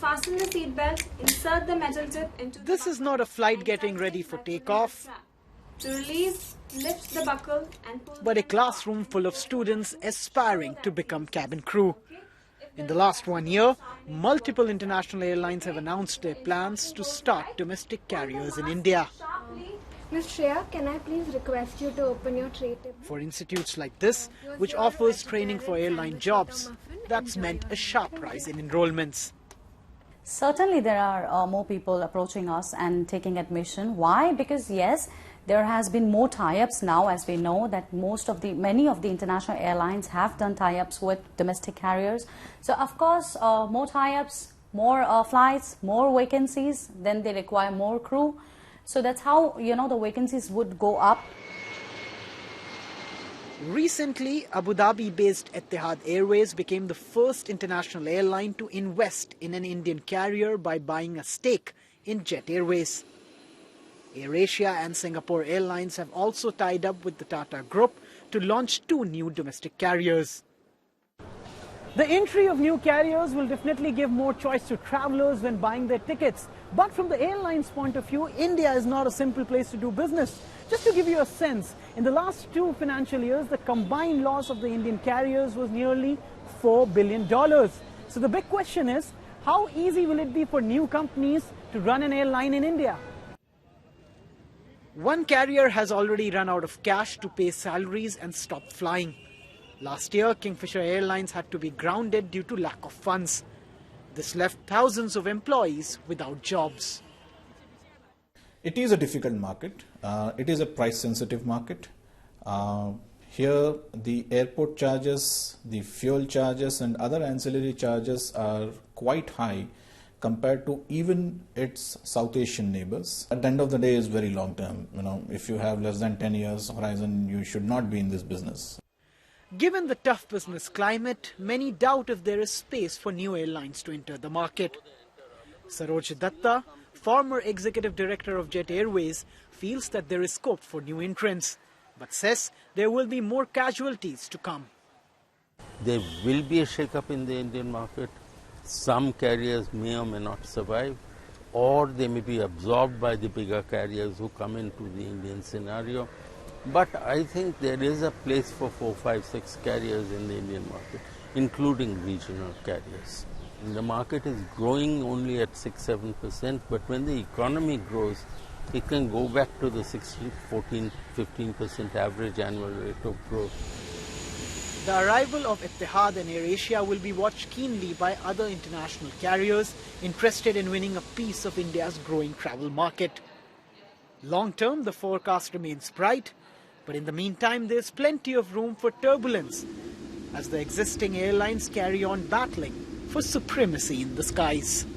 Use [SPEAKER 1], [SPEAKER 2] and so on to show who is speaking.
[SPEAKER 1] fasten the seatbelt, insert the metal tip into the
[SPEAKER 2] This is not a flight getting ready for takeoff,
[SPEAKER 1] To release, lift the buckle and pull
[SPEAKER 2] but a classroom full of students aspiring to become cabin crew. In the last 1 year, multiple international airlines have announced their plans to start domestic carriers in India.
[SPEAKER 3] Ms. Shreya, can I please request you to open your tray table?
[SPEAKER 2] For institutes like this, which offers training for airline jobs, that's meant a sharp rise in enrollments.
[SPEAKER 4] Certainly there are more people approaching us and taking admission. Why? Because yes, there has been more tie-ups now, as we know that many of the international airlines have done tie-ups with domestic carriers. So of course, more tie-ups, more flights, more vacancies, then they require more crew. So that's how, the vacancies would go up.
[SPEAKER 2] Recently, Abu Dhabi-based Etihad Airways became the first international airline to invest in an Indian carrier by buying a stake in Jet Airways. AirAsia and Singapore Airlines have also tied up with the Tata Group to launch 2 new domestic carriers. The entry of new carriers will definitely give more choice to travelers when buying their tickets. But from the airline's point of view, India is not a simple place to do business. Just to give you a sense, in the last 2 financial years, the combined loss of the Indian carriers was nearly $4 billion. So the big question is, how easy will it be for new companies to run an airline in India? One carrier has already run out of cash to pay salaries and stopped flying. Last year, Kingfisher Airlines had to be grounded due to lack of funds. This left thousands of employees without jobs.
[SPEAKER 5] It is a difficult market. It is a price-sensitive market. Here, the airport charges, the fuel charges and other ancillary charges are quite high compared to even its South Asian neighbors. At the end of the day, it's very long term. If you have less than 10 years horizon, you should not be in this business.
[SPEAKER 2] Given the tough business climate, many doubt if there is space for new airlines to enter the market. Saroj Datta, former executive director of Jet Airways, feels that there is scope for new entrants, but says there will be more casualties to come.
[SPEAKER 6] There will be a shake-up in the Indian market. Some carriers may or may not survive, or they may be absorbed by the bigger carriers who come into the Indian scenario. But I think there is a place for 4, 5, 6 carriers in the Indian market, including regional carriers. And the market is growing only at 6-7%, but when the economy grows, it can go back to the 14, 15% average annual rate of growth.
[SPEAKER 2] The arrival of Etihad and AirAsia will be watched keenly by other international carriers interested in winning a piece of India's growing travel market. Long term, the forecast remains bright. But in the meantime, there's plenty of room for turbulence as the existing airlines carry on battling for supremacy in the skies.